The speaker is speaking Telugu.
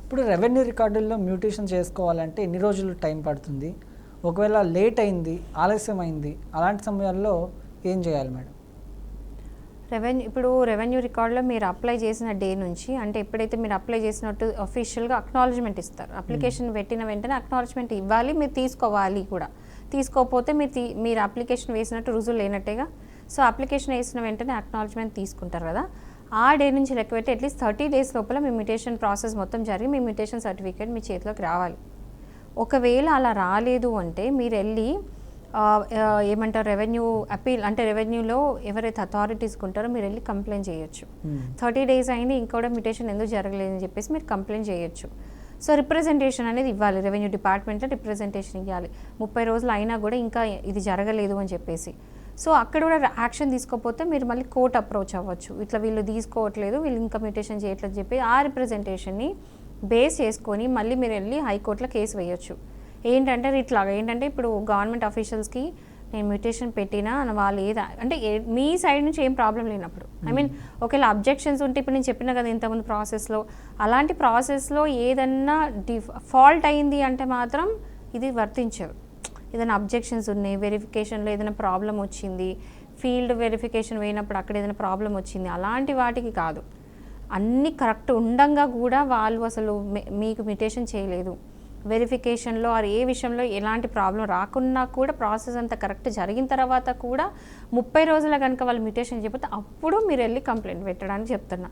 ఇప్పుడు రెవెన్యూ రికార్డుల్లో మ్యూటేషన్ చేసుకోవాలంటే ఎన్ని రోజులు టైం పడుతుంది? ఒకవేళ లేట్ అయింది, ఆలస్యం అయింది, అలాంటి సమయాల్లో ఏం చేయాలి మేడం? ఇప్పుడు రెవెన్యూ రికార్డులో మీరు అప్లై చేసిన డే నుంచి, అంటే ఎప్పుడైతే మీరు అప్లై చేసినట్టు అఫీషియల్గా అక్నాలజ్మెంట్ ఇస్తారు. అప్లికేషన్ పెట్టిన వెంటనే అక్నాలజ్మెంట్ ఇవ్వాలి, మీరు తీసుకోవాలి కూడా. తీసుకోకపోతే మీరు అప్లికేషన్ వేసినట్టు రుజువు లేనట్టేగా. సో అప్లికేషన్ వేసిన వెంటనే అక్నాలజ్మెంట్ తీసుకుంటారు కదా, ఆ డే నుంచి లెక్క పెట్టి అట్లీస్ట్ 30 days లోపల మీ మ్యూటేషన్ ప్రాసెస్ మొత్తం జరిగి మీ మ్యూటేషన్ సర్టిఫికేట్ మీ చేతిలోకి రావాలి. ఒకవేళ అలా రాలేదు అంటే మీరు వెళ్ళి ఏమంటారు, రెవెన్యూ అపీల్, అంటే రెవెన్యూలో ఎవరైతే అథారిటీస్ ఉంటారో మీరు వెళ్ళి కంప్లైంట్ చేయొచ్చు. 30 days అయింది ఇంకోటి మ్యూటేషన్ ఎందుకు జరగలేదని చెప్పేసి మీరు కంప్లైంట్ చేయొచ్చు. సో రిప్రజెంటేషన్ అనేది ఇవ్వాలి, రెవెన్యూ డిపార్ట్మెంట్లో రిప్రజెంటేషన్ ఇవ్వాలి. 30 రోజులు అయినా కూడా ఇంకా ఇది జరగలేదు అని చెప్పేసి. సో అక్కడ కూడా యాక్షన్ తీసుకోకపోతే మీరు మళ్ళీ కోర్ట్ అప్రోచ్ అవ్వచ్చు. ఇట్లా వీళ్ళు తీసుకోవట్లేదు, వీళ్ళు ఇంకా మ్యూటేషన్ చేయట్లేదు చెప్పి ఆ రిప్రజెంటేషన్ని బేస్ చేసుకొని మళ్ళీ మీరు వెళ్ళి హైకోర్టులో కేసు వేయొచ్చు. ఏంటంటే ఇప్పుడు గవర్నమెంట్ అఫీషియల్స్కి నేను మ్యూటేషన్ పెట్టినా వాళ్ళు అంటే మీ సైడ్ నుంచి ఏం ప్రాబ్లం లేనప్పుడు, ఒకవేళ అబ్జెక్షన్స్ ఉంటే ఇప్పుడు నేను చెప్పిన కదా ఇంతకుముందు ప్రాసెస్లో, అలాంటి ప్రాసెస్లో ఏదన్నా ఫాల్ట్ అయింది అంటే మాత్రం ఇది వర్తించవు. ఏదైనా అబ్జెక్షన్స్ ఉన్నాయి, వెరిఫికేషన్లో ఏదైనా ప్రాబ్లం వచ్చింది, ఫీల్డ్ వెరిఫికేషన్ పోయినప్పుడు అక్కడ ఏదైనా ప్రాబ్లం వచ్చింది, అలాంటి వాటికి కాదు. అన్నీ కరెక్ట్ ఉండంగా కూడా వాళ్ళు అసలు మీకు మ్యూటేషన్ చేయలేదు, వెరిఫికేషన్లో ఏ విషయంలో ఎలాంటి ప్రాబ్లం రాకున్నా కూడా ప్రాసెస్ అంతా కరెక్ట్ జరిగిన తర్వాత కూడా 30 రోజుల కనుక వాళ్ళు మ్యూటేషన్ చెప్పితే అప్పుడు మీరు వెళ్ళి కంప్లైంట్ పెట్టడానికి చెప్తున్నా.